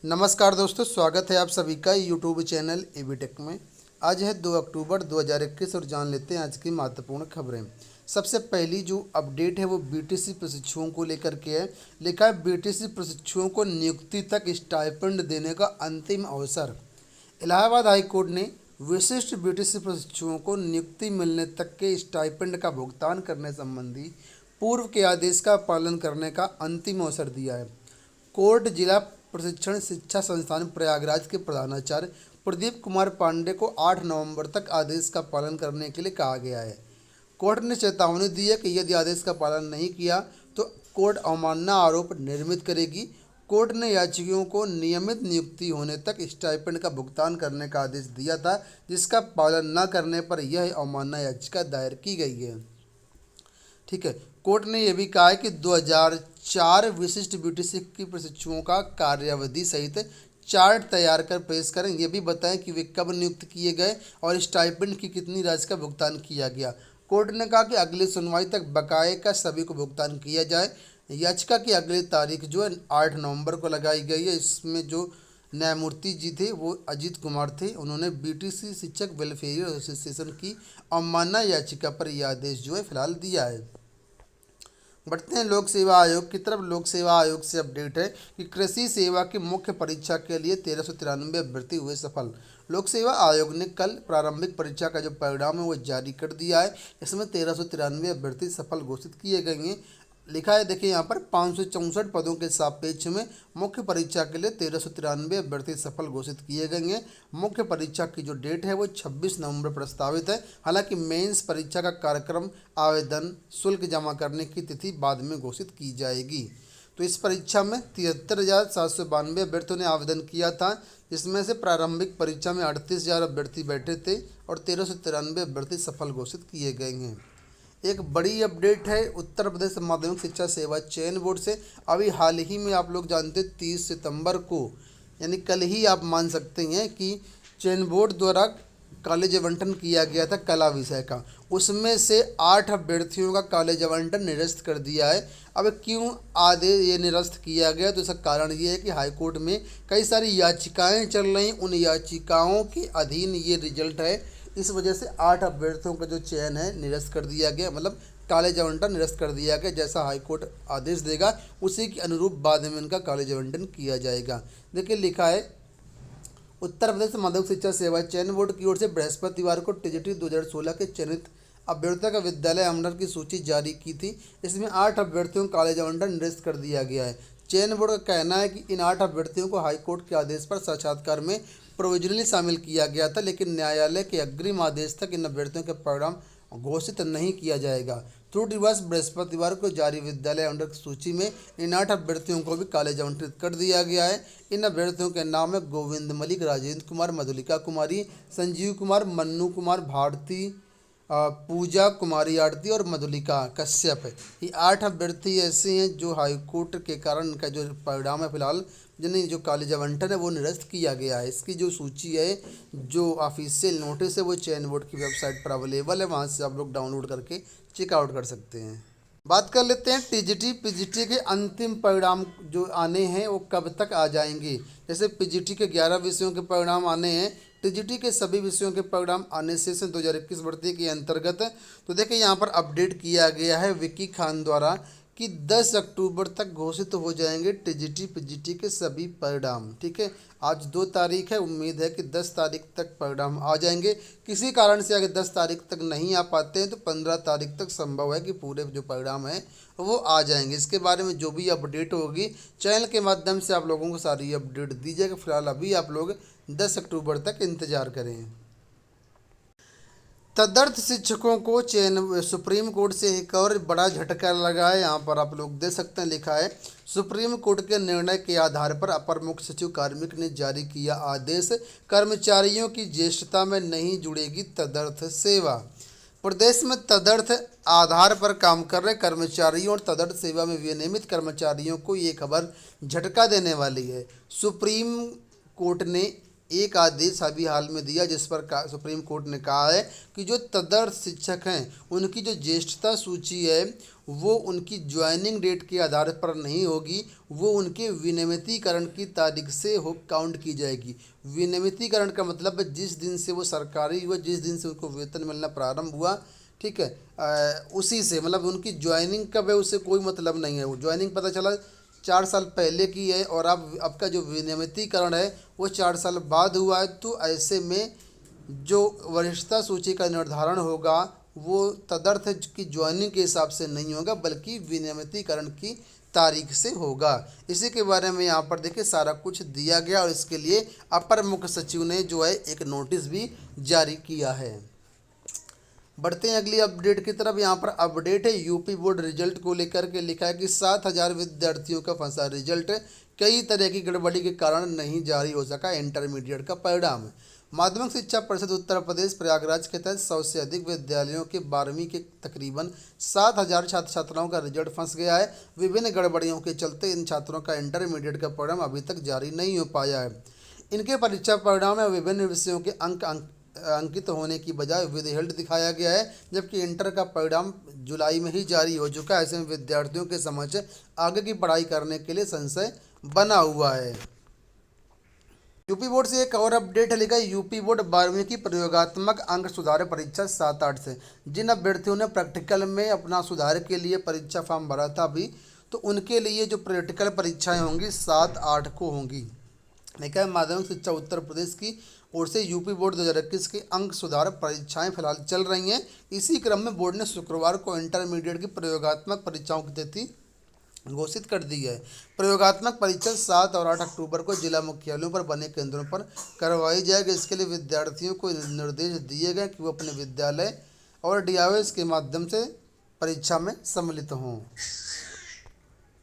नमस्कार दोस्तों, स्वागत है आप सभी का यूट्यूब चैनल एबीटेक में। आज है 2 अक्टूबर 2021 और जान लेते हैं आज की महत्वपूर्ण खबरें। सबसे पहली जो अपडेट है वो बीटीसी प्रशिक्षुओं को लेकर के है। लिखा है बीटीसी प्रशिक्षुओं को नियुक्ति तक स्टाइपेंड देने का अंतिम अवसर। इलाहाबाद हाई कोर्ट ने विशिष्ट बीटीसी प्रशिक्षुओं को नियुक्ति मिलने तक के स्टाइपेंड का भुगतान करने संबंधी पूर्व के आदेश का पालन करने का अंतिम अवसर दिया है। कोर्ट जिला प्रशिक्षण शिक्षा संस्थान प्रयागराज के प्रधानाचार्य प्रदीप कुमार पांडे को 8 नवंबर तक आदेश का पालन करने के लिए कहा गया है। कोर्ट ने चेतावनी दी है कि यदि आदेश का पालन नहीं किया तो कोर्ट अवमानना आरोप निर्मित करेगी। कोर्ट ने याचिकाओं को नियमित नियुक्ति होने तक स्टाइपेंड का भुगतान करने का आदेश दिया था, जिसका पालन न करने पर यह अवमानना याचिका दायर की गई है। ठीक है, कोर्ट ने यह भी कहा है कि 2004 विशिष्ट बीटीसी की प्रशिक्षुओं का कार्यावधि सहित चार्ट तैयार कर पेश करें। यह भी बताएं कि वे कब नियुक्त किए गए और स्टाइपेंड की कितनी राशि का भुगतान किया गया। कोर्ट ने कहा कि अगली सुनवाई तक बकाये का सभी को भुगतान किया जाए। याचिका की अगली तारीख जो है 8 नवंबर को लगाई गई है। इसमें जो न्यायमूर्ति जी थे वो अजीत कुमार थे। उन्होंने बीटीसी शिक्षक वेलफेयर एसोसिएशन की अवमानना याचिका पर यह आदेश जो है फिलहाल दिया है। बढ़ते हैं लोक सेवा आयोग की तरफ। लोक सेवा आयोग से अपडेट है कि कृषि सेवा की मुख्य परीक्षा के लिए 1393 अभ्यर्थी हुए सफल। लोक सेवा आयोग ने कल प्रारंभिक परीक्षा का जो परिणाम है वो जारी कर दिया है। इसमें 1393 अभ्यर्थी सफल घोषित किए गए हैं। लिखा है, देखिए यहाँ पर 564 पदों के सापेक्ष में मुख्य परीक्षा के लिए 1393 अभ्यर्थी सफल घोषित किए गए हैं। मुख्य परीक्षा की जो डेट है वो 26 नवंबर प्रस्तावित है। हालांकि मेंस परीक्षा का कार्यक्रम, आवेदन शुल्क जमा करने की तिथि बाद में घोषित की जाएगी। तो इस परीक्षा में 73,792 अभ्यर्थियों ने आवेदन किया था, जिसमें से प्रारंभिक परीक्षा में 38,000 अभ्यर्थी बैठे थे और 1393 अभ्यर्थी सफल घोषित किए गए हैं। एक बड़ी अपडेट है उत्तर प्रदेश माध्यमिक शिक्षा सेवा चयन बोर्ड से। अभी हाल ही में आप लोग जानते हैं 30 सितंबर को, यानी कल ही आप मान सकते हैं कि चयन बोर्ड द्वारा कॉलेज आवंटन किया गया था कला विषय का। उसमें से 8 अभ्यर्थियों का कॉलेज आवंटन निरस्त कर दिया है। अब क्यों आदेश ये निरस्त किया गया, तो इसका कारण ये है कि हाईकोर्ट में कई सारी याचिकाएँ चल रही। उन याचिकाओं के अधीन ये रिजल्ट है। इस वजह से 8 अभ्यर्थियों का जो चयन है निरस्त कर दिया गया, मतलब कॉलेज आवंटन निरस्त कर दिया गया। जैसा हाईकोर्ट आदेश देगा उसी के अनुरूप बाद में इनका कॉलेज आवंटन किया जाएगा। देखिए, लिखा है उत्तर प्रदेश माध्यमिक शिक्षा सेवा चयन बोर्ड की ओर से बृहस्पतिवार को टीजीटी 2016 के चयनित अभ्यर्थियों का विद्यालय आवंटन की सूची जारी की थी। इसमें 8 अभ्यर्थियों को कॉलेज आवंटन निरस्त कर दिया गया है। चयन बोर्ड का कहना है कि इन 8 अभ्यर्थियों को हाईकोर्ट के आदेश पर साक्षात्कार में प्रोविजनली शामिल किया गया था, लेकिन न्यायालय के अग्रिम आदेश तक इन अभ्यर्थियों के परिणाम घोषित नहीं किया जाएगा। थ्रू दिवस बृहस्पतिवार को जारी विद्यालय आवंटन की सूची में इन 8 अभ्यर्थियों को भी कॉलेज आवंटित कर दिया गया है। इन अभ्यर्थियों के नाम है गोविंद मलिक, राजेंद्र कुमार, मधुलिका कुमारी, संजीव कुमार, मन्नू कुमार, भारती, पूजा कुमारी आरती और मधुलिका कश्यप। ये 8 अभ्यर्थी ऐसे हैं जो हाईकोर्ट के कारण इनका जो परिणाम है फिलहाल जिन्हें जो कॉलेज आवंटन है वो निरस्त किया गया है। इसकी जो सूची है, जो ऑफिशियल नोटिस है, वो चयन बोर्ड की वेबसाइट पर अवेलेबल है। वहाँ से आप लोग डाउनलोड करके चेकआउट कर सकते हैं। बात कर लेते हैं टीजीटी पीजीटी के अंतिम परिणाम जो आने हैं वो कब तक आ जाएंगे। जैसे पीजीटी के 11 विषयों के परिणाम आने हैं, टीजीटी के सभी विषयों के परिणाम आने से 2021 भर्ती के अंतर्गत। तो देखिए, यहाँ पर अपडेट किया गया है विकी खान द्वारा कि 10 अक्टूबर तक घोषित हो जाएंगे टीजीटी पीजीटी के सभी परिणाम। ठीक है, आज 2 तारीख है, उम्मीद है कि 10 तारीख तक परिणाम आ जाएंगे। किसी कारण से अगर 10 तारीख तक नहीं आ पाते हैं तो 15 तारीख तक संभव है कि पूरे जो परिणाम हैं वो आ जाएंगे। इसके बारे में जो भी अपडेट होगी चैनल के माध्यम से आप लोगों को सारी अपडेट दी जाएगी। फिलहाल अभी आप लोग 10 अक्टूबर तक इंतज़ार करें। तदर्थ शिक्षकों को चयन सुप्रीम कोर्ट से एक और बड़ा झटका लगा है। यहाँ पर आप लोग देख सकते हैं, लिखा है सुप्रीम कोर्ट के निर्णय के आधार पर अपर मुख्य सचिव कार्मिक ने जारी किया आदेश, कर्मचारियों की ज्येष्ठता में नहीं जुड़ेगी तदर्थ सेवा। प्रदेश में तदर्थ आधार पर काम कर रहे कर्मचारियों और तदर्थ सेवा में विनियमित कर्मचारियों को ये खबर झटका देने वाली है। सुप्रीम कोर्ट ने एक आदेश अभी हाल में दिया जिस पर सुप्रीम कोर्ट ने कहा है कि जो तदर्थ शिक्षक हैं उनकी जो ज्येष्ठता सूची है वो उनकी ज्वाइनिंग डेट के आधार पर नहीं होगी, वो उनके विनियमितीकरण की तारीख से हो काउंट की जाएगी। विनियमितीकरण का मतलब है जिस दिन से वो सरकारी हुआ, जिस दिन से उनको वेतन मिलना प्रारंभ हुआ, ठीक है, उसी से मतलब उनकी ज्वाइनिंग कब है उससे कोई मतलब नहीं है। वो ज्वाइनिंग पता चला 4 साल पहले की है और अब आपका जो विनियमितीकरण है वो 4 साल बाद हुआ है, तो ऐसे में जो वरिष्ठता सूची का निर्धारण होगा वो तदर्थ की ज्वाइनिंग के हिसाब से नहीं होगा बल्कि विनियमितीकरण की तारीख से होगा। इसी के बारे में यहाँ पर देखिए सारा कुछ दिया गया और इसके लिए अपर मुख्य सचिव ने जो है एक नोटिस भी जारी किया है। बढ़ते हैं अगली अपडेट की तरफ। यहाँ पर अपडेट है यूपी बोर्ड रिजल्ट को लेकर के, लिखा है कि 7,000 विद्यार्थियों का फंसा रिजल्ट, कई तरह की गड़बड़ी के कारण नहीं जारी हो सका इंटरमीडिएट का परिणाम। माध्यमिक शिक्षा परिषद उत्तर प्रदेश प्रयागराज के तहत 100 से अधिक विद्यालयों के 12वीं के तकरीबन 7,000 छात्र छात्राओं का रिजल्ट फंस गया है। विभिन्न गड़बड़ियों के चलते इन छात्रों का इंटरमीडिएट का परिणाम अभी तक जारी नहीं हो पाया है। इनके परीक्षा परिणाम में विभिन्न विषयों के अंकित होने की बजाय विदहेल्ड दिखाया गया है, जबकि इंटर का परिणाम जुलाई में ही जारी हो चुका है। ऐसे में विद्यार्थियों के समक्ष आगे की पढ़ाई करने के लिए संशय बना हुआ है। यूपी बोर्ड से एक और अपडेट है, लिखा है यूपी बोर्ड 12वीं की प्रयोगात्मक अंक सुधार परीक्षा 7-8 से। जिन अभ्यर्थियों ने प्रैक्टिकल में अपना सुधार के लिए परीक्षा फॉर्म भरा था अभी, तो उनके लिए जो प्रैक्टिकल परीक्षाएं होंगी 7-8 को होंगी। लिखा है माध्यमिक शिक्षा उत्तर प्रदेश की ओर से यूपी बोर्ड 2021 की अंक सुधार परीक्षाएं फिलहाल चल रही हैं। इसी क्रम में बोर्ड ने शुक्रवार को इंटरमीडिएट की प्रयोगात्मक परीक्षाओं की तिथि घोषित कर दी है। प्रयोगात्मक परीक्षा 7 और 8 अक्टूबर को जिला मुख्यालयों पर बने केंद्रों पर करवाई जाएगी। इसके लिए विद्यार्थियों को निर्देश दिए गए कि वो अपने विद्यालय और डीआईओएस के माध्यम से परीक्षा में सम्मिलित हों।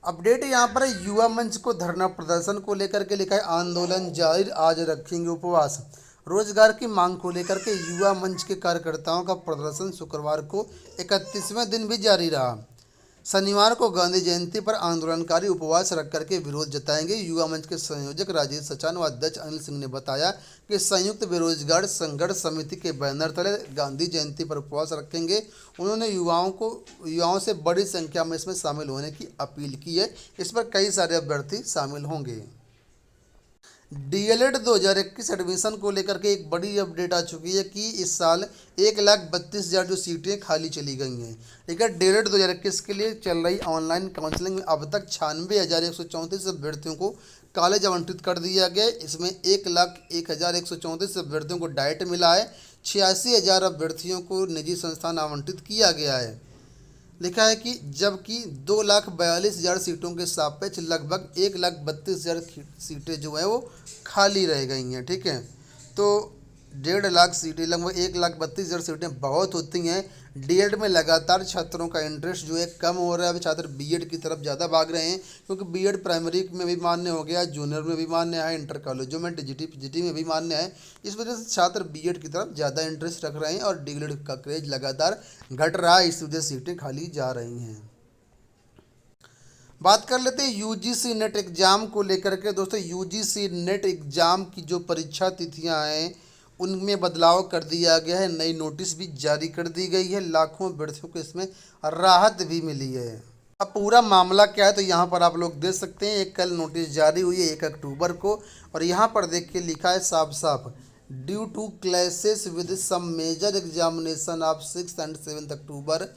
अपडेट यहाँ पर युवा मंच को धरना प्रदर्शन को लेकर के, लिखा है आंदोलन जारी, आज रखेंगे उपवास। रोजगार की मांग को लेकर के युवा मंच के कार्यकर्ताओं का प्रदर्शन शुक्रवार को 31वें दिन भी जारी रहा। शनिवार को गांधी जयंती पर आंदोलनकारी उपवास रख करके विरोध जताएंगे। युवा मंच के संयोजक राजेश सचान व अध्यक्ष अनिल सिंह ने बताया कि संयुक्त बेरोजगार संघर्ष समिति के बैनर तले गांधी जयंती पर उपवास रखेंगे। उन्होंने युवाओं से बड़ी संख्या में इसमें शामिल होने की अपील की है। इस पर कई सारे अभ्यर्थी शामिल होंगे। डीएलएड 2021 एडमिशन को लेकर के एक बड़ी अपडेट आ चुकी है कि इस साल 1,32,000 जो सीटें खाली चली गई हैं। ठीक है, डीएलएड 2021 के लिए चल रही ऑनलाइन काउंसलिंग में अब तक 96,134 अभ्यर्थियों को कॉलेज आवंटित कर दिया गया है। इसमें 1,01,134 अभ्यर्थियों को डाइट मिला है। 86,000 अभ्यर्थियों को निजी संस्थान आवंटित किया गया है। लिखा है कि जबकि 2,42,000 सीटों के सापेक्ष लगभग 1,32,000 सीटें जो है वो खाली रह गई हैं। ठीक है, तो 1.5 लाख सीटें, लगभग 1,32,000 सीटें बहुत होती हैं। डीएड में लगातार छात्रों का इंटरेस्ट जो है कम हो रहा है। अभी छात्र बीएड की तरफ ज़्यादा भाग रहे हैं क्योंकि बीएड प्राइमरी में भी मान्य हो गया, जूनियर में भी मान्य है, इंटर कॉलेजों में टीजीटी में भी मान्य है। इस वजह से छात्र बीएड की तरफ ज़्यादा इंटरेस्ट रख रहे हैं और डीएड का क्रेज लगातार घट रहा है। इस वजह से सीटें खाली जा रही हैं। बात कर लेते हैं यूजीसी नेट एग्ज़ाम को लेकर के। दोस्तों, यूजीसी नेट एग्ज़ाम की जो परीक्षा तिथियां हैं उनमें बदलाव कर दिया गया है। नई नोटिस भी जारी कर दी गई है। लाखों अभ्यर्थियों को इसमें राहत भी मिली है। अब पूरा मामला क्या है तो यहाँ पर आप लोग देख सकते हैं। एक कल नोटिस जारी हुई है 1 अक्टूबर को और यहाँ पर देख के लिखा है साफ साफ, due to clashes with some major examination of 6 and 7 October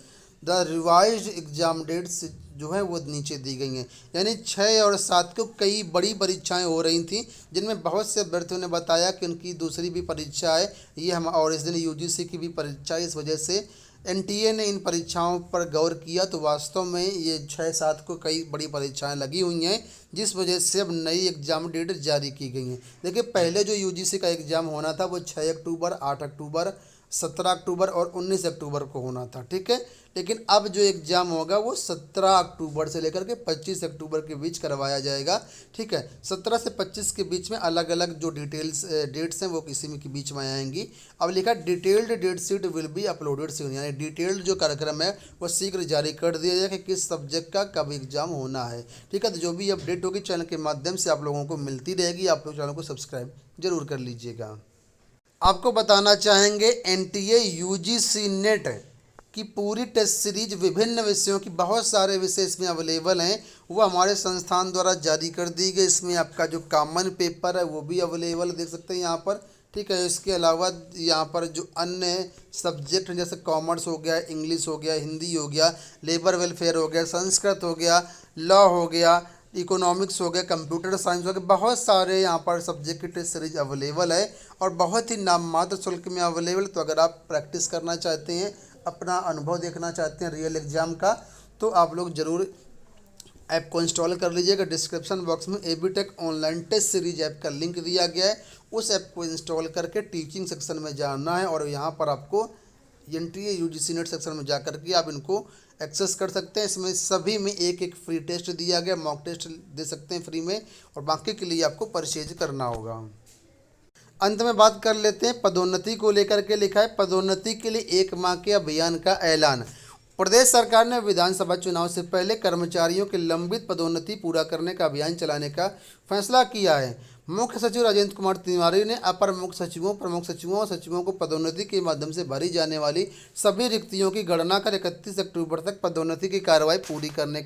the revised exam dates जो है वो नीचे दी गई हैं। यानी 6 और 7 को कई बड़ी परीक्षाएं हो रही थी जिनमें बहुत से अभ्यर्थियों ने बताया कि उनकी दूसरी भी परीक्षा है ये हम, और इस दिन यूजीसी की भी परीक्षा है। इस वजह से एनटीए ने इन परीक्षाओं पर गौर किया तो वास्तव में ये 6-7 को कई बड़ी परीक्षाएं लगी हुई हैं, जिस वजह से अब नई एग्ज़ाम डेट जारी की गई हैं। देखिए, पहले जो यूजीसी का एग्ज़ाम होना था वो 6 अक्टूबर, 8 अक्टूबर, 17 अक्टूबर और 19 अक्टूबर को होना था। ठीक है, लेकिन अब जो एग्ज़ाम होगा वो 17 अक्टूबर से लेकर के 25 अक्टूबर के बीच करवाया जाएगा। ठीक है, 17 से 25 के बीच में अलग अलग जो डेट्स हैं वो किसी में के बीच में आएंगी। अब लिखा detailed date sheet will be uploaded soon, यानी डिटेल्ड जो कार्यक्रम है वो शीघ्र जारी कर दिया जाएगा कि किस सब्जेक्ट का कब एग्जाम होना है। ठीक है, तो जो भी अपडेट होगी चैनल के माध्यम से आप लोगों को मिलती रहेगी। आप लोग चैनल को सब्सक्राइब जरूर कर लीजिएगा। आपको बताना चाहेंगे एनटीए यूजीसी नेट की पूरी टेस्ट सीरीज विभिन्न विषयों की, बहुत सारे विषय इसमें अवेलेबल हैं, वो हमारे संस्थान द्वारा जारी कर दी गई। इसमें आपका जो कॉमन पेपर है वो भी अवेलेबल देख सकते हैं यहाँ पर। ठीक है, इसके अलावा यहाँ पर जो अन्य सब्जेक्ट हैं जैसे कॉमर्स हो गया, इंग्लिश हो गया, हिंदी हो गया, लेबर वेलफेयर हो गया, संस्कृत हो गया, लॉ हो गया, इकोनॉमिक्स हो गया, कंप्यूटर साइंस हो गया, बहुत सारे यहाँ पर सब्जेक्ट की टेस्ट सीरीज अवेलेबल है और बहुत ही नाममात्र शुल्क में अवेलेबल। तो अगर आप प्रैक्टिस करना चाहते हैं, अपना अनुभव देखना चाहते हैं रियल एग्ज़ाम का, तो आप लोग ज़रूर ऐप को इंस्टॉल कर लीजिएगा। डिस्क्रिप्शन बॉक्स में AB tech online test series app का लिंक दिया गया है, उस ऐप को इंस्टॉल करके टीचिंग सेक्शन में जाना है और यहाँ पर आपको एनटीए यूजीसी नेट सेक्शन में जा करके आप इनको एक्सेस कर सकते हैं। इसमें सभी में एक एक फ्री टेस्ट दिया गया, मॉक टेस्ट दे सकते हैं फ्री में, और बाकी के लिए आपको परचेज करना होगा। अंत में बात कर लेते हैं पदोन्नति को लेकर के। लिखा है पदोन्नति के लिए 1 माह के अभियान का ऐलान। प्रदेश सरकार ने विधानसभा चुनाव से पहले कर्मचारियों के लंबित पदोन्नति पूरा करने का अभियान चलाने का फैसला किया है। मुख्य सचिव राजेंद्र कुमार तिवारी ने अपर मुख्य सचिवों, प्रमुख सचिवों और सचिवों को पदोन्नति के माध्यम से भरी जाने वाली सभी रिक्तियों की गणना कर 31 अक्टूबर तक पदोन्नति की कार्रवाई पूरी करने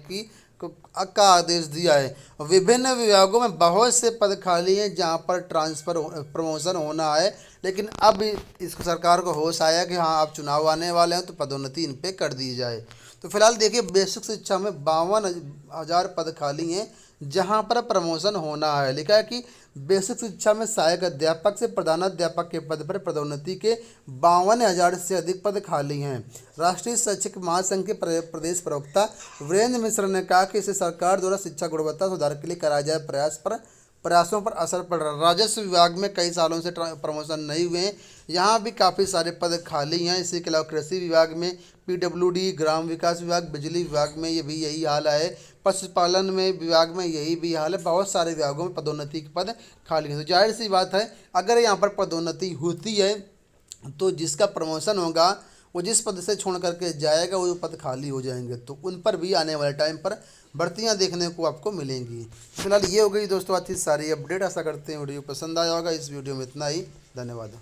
का आदेश दिया है। विभिन्न विभागों में बहुत से पद खाली हैं जहां पर प्रमोशन होना है, लेकिन अब इस सरकार को होश आया कि हाँ अब चुनाव आने वाले हैं तो पदोन्नति इन पे कर दी जाए। तो फिलहाल देखिए बेसिक शिक्षा में 52,000 पद खाली हैं जहां पर प्रमोशन होना है। लिखा है कि बेसिक शिक्षा में सहायक अध्यापक से प्रधानाध्यापक के पद पर पदोन्नति के 52,000 से अधिक पद खाली हैं। राष्ट्रीय शैक्षिक महासंघ के प्रदेश प्रवक्ता वीरेंद्र मिश्र ने कहा कि इसे सरकार द्वारा शिक्षा गुणवत्ता सुधार के लिए कराए जाए प्रयासों पर असर पड़ रहा है। राजस्व विभाग में कई सालों से प्रमोशन नहीं हुए हैं, यहाँ भी काफ़ी सारे पद खाली हैं। इसी के अलावा कृषि विभाग में, पीडब्ल्यूडी, ग्राम विकास विभाग, बिजली विभाग में ये भी यही हाल है, पशुपालन में विभाग में यही भी हाल है। बहुत सारे विभागों में पदोन्नति के पद खाली हैं। तो जाहिर सी बात है अगर यहाँ पर पदोन्नति होती है तो जिसका प्रमोशन होगा वो जिस पद से छोड़ करके जाएगा वो पद खाली हो जाएंगे, तो उन पर भी आने वाले टाइम पर भर्तियां देखने को आपको मिलेंगी। फिलहाल ये हो गई दोस्तों आज की सारी अपडेट। आशा करते हैं वीडियो पसंद आया होगा। इस वीडियो में इतना ही, धन्यवाद।